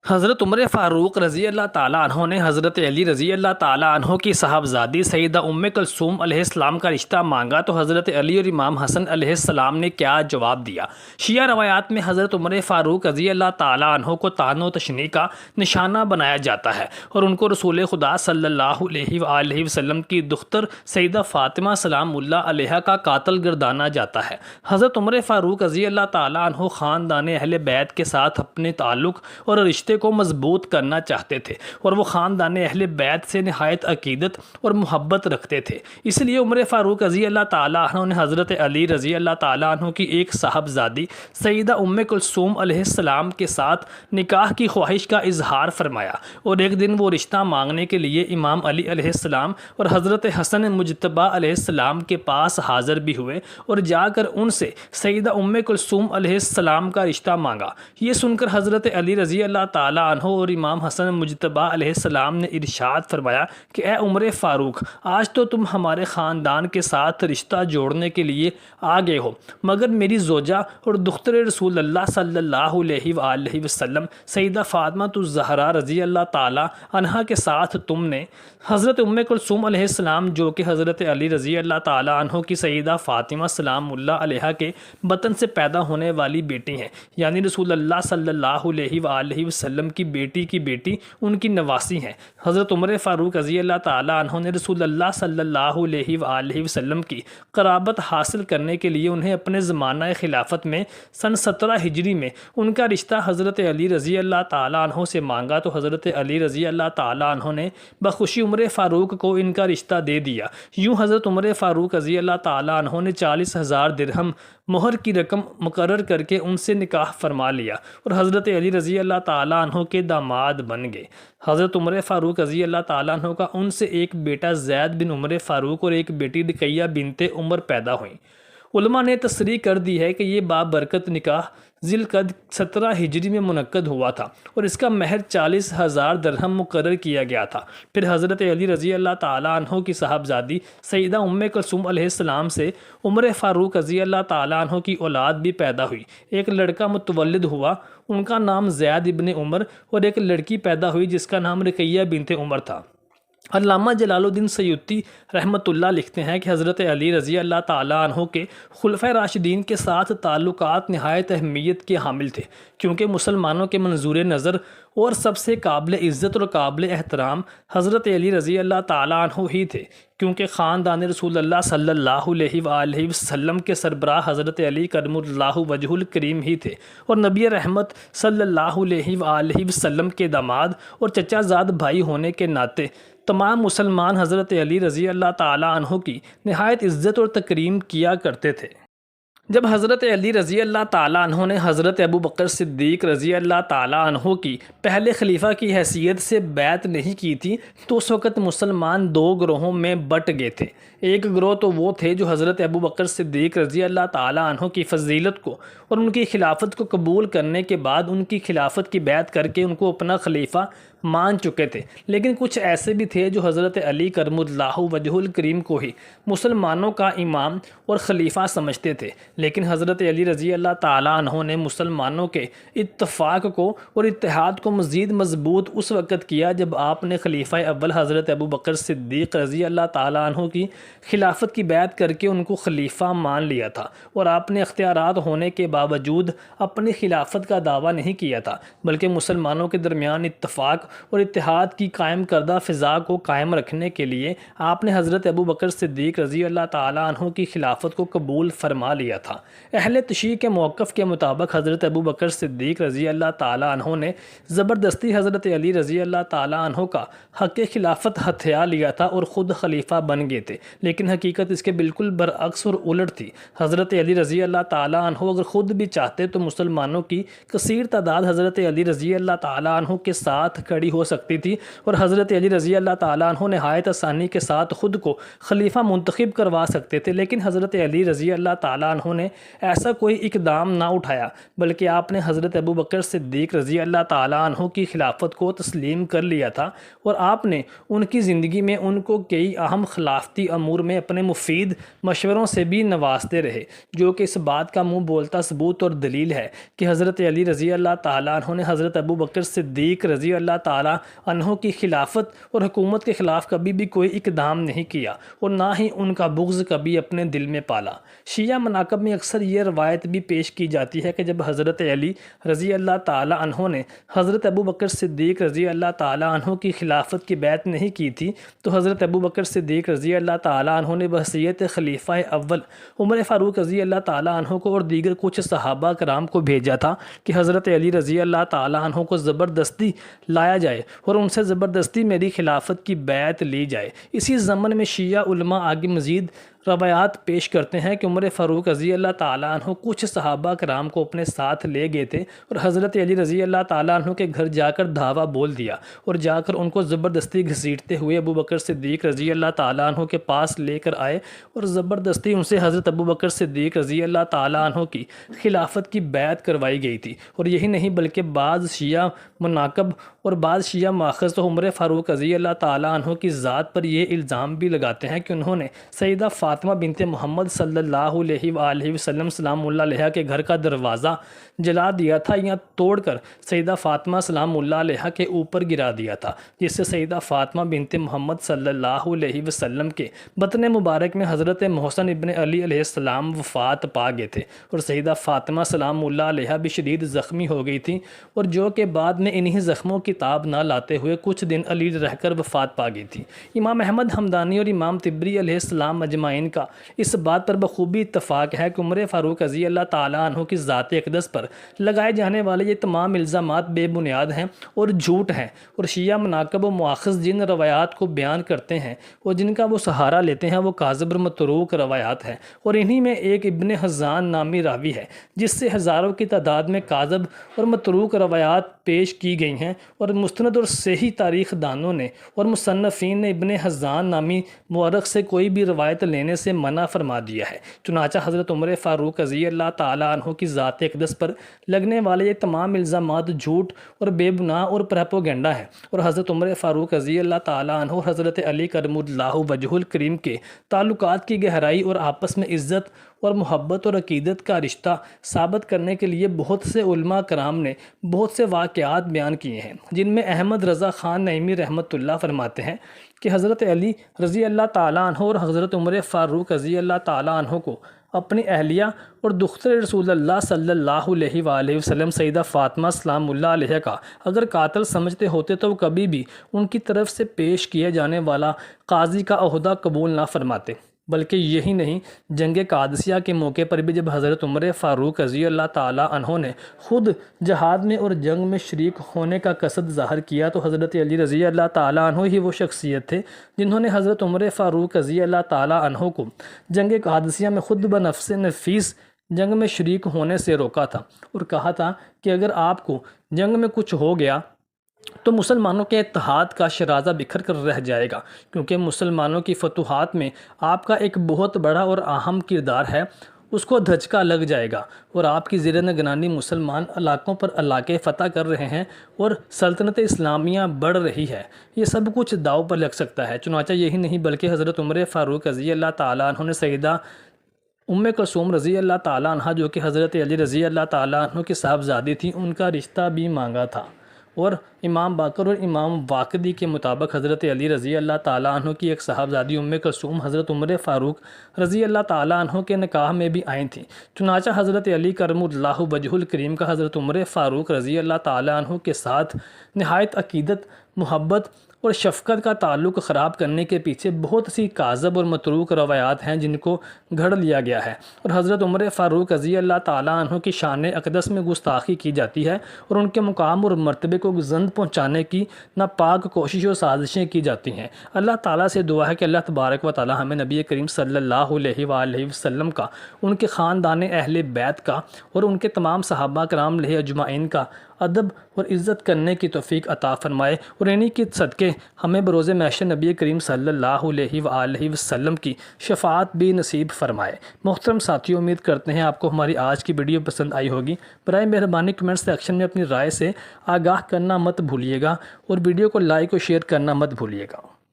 حضرت عمر فاروق رضی اللہ تعالیٰ عنہ نے حضرت علی رضی اللہ تعالیٰ عنہ کی صاحبزادی سیدہ ام کلثوم علیہ السلام کا رشتہ مانگا تو حضرت علی اور امام حسن علیہ السلام نے کیا جواب دیا؟ شیعہ روایات میں حضرت عمر فاروق رضی اللہ تعالیٰ عنہ کو طعن و تشنیع کا نشانہ بنایا جاتا ہے اور ان کو رسول خدا صلی اللہ علیہ وآلہ وسلم کی دختر سیدہ فاطمہ سلام اللہ علیہا کا قاتل گردانا جاتا ہے۔ حضرت عمر فاروق رضی اللہ تعالیٰ عنہ خاندان اہل بیت کے ساتھ اپنے تعلق اور رشتے کو مضبوط کرنا چاہتے تھے اور وہ خاندان اہل بیت سے نہایت عقیدت اور محبت رکھتے تھے۔ اس لیے عمر فاروق رضی اللہ تعالیٰ عنہ نے حضرت علی رضی اللہ تعالیٰ عنہ کی ایک صاحبزادی سیدہ ام کلثوم علیہ السلام کے ساتھ نکاح کی خواہش کا اظہار فرمایا اور ایک دن وہ رشتہ مانگنے کے لیے امام علی علیہ السلام اور حضرت حسن مجتبیٰ علیہ السلام کے پاس حاضر بھی ہوئے اور جا کر ان سے سیدہ ام کلثوم علیہ السلام کا رشتہ مانگا۔ یہ سن کر حضرت علی رضی اللہ تعالیٰ عنہ اور امام حسن مجتبیٰ علیہ السلام نے ارشاد فرمایا کہ اے عمر فاروق، آج تو تم ہمارے خاندان کے ساتھ رشتہ جوڑنے کے لیے آ گئے ہو، مگر میری زوجہ اور دختر رسول اللہ صلی اللہ علیہ وآلہ وسلم سیدہ فاطمہ الزہرا رضی اللہ تعالیٰ عنہا کے ساتھ تم نے حضرت ام کلثوم علیہ السلام جو کہ حضرت علی رضی اللہ تعالیٰ عنہ کی سیدہ فاطمہ سلام اللہ علیہا کے بطن سے پیدا ہونے والی بیٹی ہیں، یعنی رسول اللہ صلی اللہ علیہ وآلہ وسلم کی بیٹی ان کی نواسی ہیں۔ حضرت عمر فاروق رضی اللہ تعالیٰ عنہ نے رسول اللہ صلی اللہ علیہ وآلہ وسلم کی قرابت حاصل کرنے کے لیے انہیں اپنے زمانہ خلافت میں سن 17 ہجری میں ان کا رشتہ حضرت علی رضی اللہ تعالیٰ عنہ سے مانگا تو حضرت علی رضی اللہ تعالیٰ عنہ نے بخوشی عمر فاروق کو ان کا رشتہ دے دیا۔ یوں حضرت عمر فاروق رضی اللہ تعالیٰ عنہ نے 40,000 درہم مہر کی رقم مقرر کر کے ان سے نکاح فرما لیا اور حضرت علی رضی اللہ تعالیٰ عنہ کے داماد بن گئے۔ حضرت عمر فاروق رضی اللہ تعالیٰ عنہ کا ان سے ایک بیٹا زید بن عمر فاروق اور ایک بیٹی رقیہ بنت عمر پیدا ہوئیں۔ علماء نے تصریح کر دی ہے کہ یہ بابرکت نکاح ذی القعدہ 17 ہجری میں منعقد ہوا تھا اور اس کا مہر 40,000 درہم مقرر کیا گیا تھا۔ پھر حضرت علی رضی اللہ تعالیٰ عنہ کی صاحبزادی سیدہ ام کلثوم علیہ السلام سے عمر فاروق رضی اللہ تعالیٰ عنہ کی اولاد بھی پیدا ہوئی۔ ایک لڑکا متولد ہوا، ان کا نام زید ابن عمر، اور ایک لڑکی پیدا ہوئی جس کا نام رقیہ بنت عمر تھا۔ علامہ جلال الدین سیوطی رحمۃ اللہ لکھتے ہیں کہ حضرت علی رضی اللہ تعالیٰ عنہ کے خلفۂ راشدین کے ساتھ تعلقات نہایت اہمیت کے حامل تھے، کیونکہ مسلمانوں کے منظور نظر اور سب سے قابل عزت اور قابل احترام حضرت علی رضی اللہ تعالیٰ عنہ ہی تھے، کیونکہ خاندان رسول اللہ صلی اللہ علیہ وآلہ وسلم کے سربراہ حضرت علی کرم اللہ وجہ الکریم ہی تھے اور نبی رحمت صلی اللہ علیہ وآلہ وسلم کے داماد اور چچا زاد بھائی ہونے کے ناطے تمام مسلمان حضرت علی رضی اللہ تعالیٰ عنہ کی نہایت عزت اور تکریم کیا کرتے تھے۔ جب حضرت علی رضی اللہ تعالیٰ عنہ نے حضرت ابو بکر صدیق رضی اللہ تعالیٰ عنہ کی پہلے خلیفہ کی حیثیت سے بیعت نہیں کی تھی تو اس وقت مسلمان 2 گروہوں میں بٹ گئے تھے۔ ایک گروہ تو وہ تھے جو حضرت ابو بکر صدیق رضی اللہ تعالیٰ عنہ کی فضیلت کو اور ان کی خلافت کو قبول کرنے کے بعد ان کی خلافت کی بیعت کر کے ان کو اپنا خلیفہ مان چکے تھے، لیکن کچھ ایسے بھی تھے جو حضرت علی کرم اللہ وجہ الکریم کو ہی مسلمانوں کا امام اور خلیفہ سمجھتے تھے۔ لیکن حضرت علی رضی اللہ تعالیٰ عنہ نے مسلمانوں کے اتفاق کو اور اتحاد کو مزید مضبوط اس وقت کیا جب آپ نے خلیفہ اول حضرت ابو بکر صدیق رضی اللہ تعالیٰ عنہ کی خلافت کی بیعت کر کے ان کو خلیفہ مان لیا تھا اور آپ نے اختیارات ہونے کے باوجود اپنی خلافت کا دعویٰ نہیں کیا تھا، بلکہ مسلمانوں کے درمیان اتفاق اور اتحاد کی قائم کردہ فضا کو قائم رکھنے کے لیے آپ نے حضرت ابو بکر صدیق رضی اللہ تعالیٰ عنہ کی خلافت کو قبول فرما لیا تھا۔ اہل تشیع کے موقف کے مطابق حضرت ابو بکر صدیق رضی اللہ تعالیٰ عنہ نے زبردستی حضرت علی رضی اللہ تعالیٰ عنہ کا حق خلافت ہتھیا لیا تھا اور خود خلیفہ بن گئے تھے، لیکن حقیقت اس کے بالکل برعکس اور الٹ تھی۔ حضرت علی رضی اللہ تعالیٰ عنہ اگر خود بھی چاہتے تو مسلمانوں کی کثیر تعداد حضرت علی رضی اللہ تعالیٰ عنہ کے ساتھ کھڑی ہو سکتی تھی اور حضرت علی رضی اللہ تعالیٰ عنہ نہایت آسانی کے ساتھ خود کو خلیفہ منتخب کروا سکتے تھے، لیکن حضرت علی رضی اللہ تعالیٰ عنہ نے ایسا کوئی اقدام نہ اٹھایا، بلکہ آپ نے حضرت ابو بکر صدیق رضی اللہ تعالیٰ عنہ کی خلافت کو تسلیم کر لیا تھا، اور آپ نے ان کی زندگی میں ان کو کئی اہم خلافتی امور میں اپنے مفید مشوروں سے بھی نوازتے رہے، جو کہ اس بات کا منہ بولتا ثبوت اور دلیل ہے کہ حضرت علی رضی اللہ تعالیٰ عنہ نے حضرت ابو بکر صدیق رضی اللہ تعالیٰ عنہ کی خلافت اور حکومت کے خلاف کبھی بھی کوئی اقدام نہیں کیا، اور نہ ہی ان کا بغض کبھی اپنے دل میں پالا۔ شیعہ مناقب میں اکثر یہ روایت بھی پیش کی جاتی ہے کہ جب حضرت علی رضی اللہ تعالیٰ عنہ نے حضرت ابو بکر صدیق رضی اللہ تعالیٰ عنہ کی خلافت کی بیعت نہیں کی تھی، تو حضرت ابو بکر صدیق رضی اللہ تعالیٰ عنہ نے بحیثیت خلیفہ اول عمر فاروق رضی اللہ تعالیٰ عنہ کو اور دیگر کچھ صحابہ کرام کو بھیجا تھا کہ حضرت علی رضی اللہ تعالیٰ عنہ کو زبردستی لایا جائے اور ان سے زبردستی میری خلافت کی بیعت لی جائے۔ اسی ضمن میں شیعہ علماء آگے مزید روایات پیش کرتے ہیں کہ عمر فاروق رضی اللہ تعالیٰ عنہ کچھ صحابہ کرام کو اپنے ساتھ لے گئے تھے اور حضرت علی رضی اللہ تعالیٰ عنہ کے گھر جا کر دھاوا بول دیا، اور جا کر ان کو زبردستی گھسیٹتے ہوئے ابو بکر صدیق رضی اللہ تعالیٰ عنہ کے پاس لے کر آئے اور زبردستی ان سے حضرت ابو بکر صدیق رضی اللہ تعالیٰ عنہ کی خلافت کی بیعت کروائی گئی تھی۔ اور یہی نہیں بلکہ بعض شیعہ مناقب اور بعض شیعہ ماخذ تو عمر فاروق رضی اللہ تعالیٰ عنہ کی ذات پر یہ الزام بھی لگاتے ہیں کہ انہوں نے سیدہ فاطمہ بنت محمد صلی اللہ علیہ وآلہ وسلم سلام اللہ علیہ کے گھر کا دروازہ جلا دیا تھا یا توڑ کر سیدہ فاطمہ سلام اللہ علیہ کے اوپر گرا دیا تھا، جس سے سیدہ فاطمہ بنت محمد صلی اللہ علیہ وسلم کے بطن مبارک میں حضرت محسن ابن علی علیہ السلام وفات پا گئے تھے، اور سیدہ فاطمہ سلام اللہ علیہ بھی شدید زخمی ہو گئی تھی، اور جو کہ بعد میں انہی زخموں کی تاب نہ لاتے ہوئے کچھ دن علی رہ کر وفات پا گئی تھی۔ امام احمد حمدانی اور امام طبری علیہ السلام اجمعین کا اس بات پر بخوبی اتفاق ہے کہ عمر فاروق رضی اللہ تعالیٰ عنہ کی ذات اقدس پر لگائے جانے والے یہ تمام الزامات بے بنیاد ہیں اور جھوٹ ہیں، اور شیعہ مناقب و مؤاخذ جن روایات کو بیان کرتے ہیں اور جن کا وہ سہارا لیتے ہیں وہ کاذب اور متروک روایات ہیں، اور انہی میں ایک ابن حزان نامی راوی ہے جس سے ہزاروں کی تعداد میں کاذب اور متروک روایات پیش کی گئی ہیں، اور مستند اور صحیح تاریخ دانوں نے اور مصنفین نے ابن حزان نامی مورخ سے کوئی بھی روایت لینے سے منع فرما دیا ہے۔ چنانچہ حضرت عمر فاروق رضی اللہ تعالیٰ عنہ کی ذات اقدس پر لگنے والے یہ تمام الزامات جھوٹ اور بے بناء اور پروپیگنڈا ہے، اور حضرت عمر فاروق رضی اللہ تعالیٰ عنہ اور حضرت علی کرم اللہ وجہ الکریم کے تعلقات کی گہرائی اور آپس میں عزت اور محبت اور عقیدت کا رشتہ ثابت کرنے کے لیے بہت سے علماء کرام نے بہت سے واقعات بیان کیے ہیں، جن میں احمد رضا خان نعیمی رحمۃ اللہ فرماتے ہیں کہ حضرت علی رضی اللہ تعالیٰ عنہ اور حضرت عمر فاروق رضی اللہ تعالیٰ عنہ کو اپنی اہلیہ اور دختر رسول اللہ صلی اللہ علیہ وآلہ وسلم سیدہ فاطمہ سلام اللہ علیہ کا اگر قاتل سمجھتے ہوتے تو وہ کبھی بھی ان کی طرف سے پیش کیے جانے والا قاضی کا عہدہ قبول نہ فرماتے۔ بلکہ یہی نہیں، جنگ قادسیہ کے موقع پر بھی جب حضرت عمر فاروق رضی اللہ تعالیٰ عنہ نے خود جہاد میں اور جنگ میں شریک ہونے کا قصد ظاہر کیا تو حضرت علی رضی اللہ تعالیٰ عنہ ہی وہ شخصیت تھے جنہوں نے حضرت عمر فاروق رضی اللہ تعالیٰ عنہ کو جنگ قادسیہ میں خود بنفس نفیس جنگ میں شریک ہونے سے روکا تھا، اور کہا تھا کہ اگر آپ کو جنگ میں کچھ ہو گیا تو مسلمانوں کے اتحاد کا شرازہ بکھر کر رہ جائے گا، کیونکہ مسلمانوں کی فتوحات میں آپ کا ایک بہت بڑا اور اہم کردار ہے، اس کو دھچکا لگ جائے گا، اور آپ کی زیر نگرانی مسلمان علاقوں پر علاقے فتح کر رہے ہیں اور سلطنت اسلامیہ بڑھ رہی ہے، یہ سب کچھ داؤ پر لگ سکتا ہے۔ چنانچہ یہی نہیں بلکہ حضرت عمر فاروق رضی اللہ تعالیٰ عنہ نے سیدہ کلثوم رضی اللہ تعالیٰ عنہ جو کہ حضرت علی رضی اللہ تعالیٰ عنہ کی صاحبزادی تھی ان کا رشتہ بھی مانگا تھا، اور امام باقر اور امام واقدی کے مطابق حضرت علی رضی اللہ تعالیٰ عنہ کی ایک صاحبزادی کلثوم حضرت عمر فاروق رضی اللہ تعالیٰ عنہ کے نکاح میں بھی آئی تھیں۔ چنانچہ حضرت علی کرم اللہ وجہ الکریم کا حضرت عمر فاروق رضی اللہ تعالیٰ عنہ کے ساتھ نہایت عقیدت، محبت اور شفقت کا تعلق خراب کرنے کے پیچھے بہت سی کاذب اور متروک روایات ہیں جن کو گھڑ لیا گیا ہے، اور حضرت عمر فاروق رضی اللہ تعالیٰ عنہ کی شان اقدس میں گستاخی کی جاتی ہے اور ان کے مقام اور مرتبے کو زند پہنچانے کی ناپاک کوشش و سازشیں کی جاتی ہیں۔ اللہ تعالیٰ سے دعا ہے کہ اللہ تبارک و تعالیٰ ہمیں نبی کریم صلی اللہ علیہ وآلہ وسلم کا، ان کے خاندان اہل بیت کا اور ان کے تمام صحابہ کرام علیہ اجمعین کا ادب اور عزت کرنے کی توفیق عطا فرمائے اور انہی کے صدقے ہمیں بروز محشر نبی کریم صلی اللہ علیہ وآلہ وسلم کی شفاعت بھی نصیب فرمائے۔ محترم ساتھیوں، امید کرتے ہیں آپ کو ہماری آج کی ویڈیو پسند آئی ہوگی۔ برائے مہربانی کمنٹ سیکشن میں اپنی رائے سے آگاہ کرنا مت بھولیے گا اور ویڈیو کو لائک اور شیئر کرنا مت بھولیے گا۔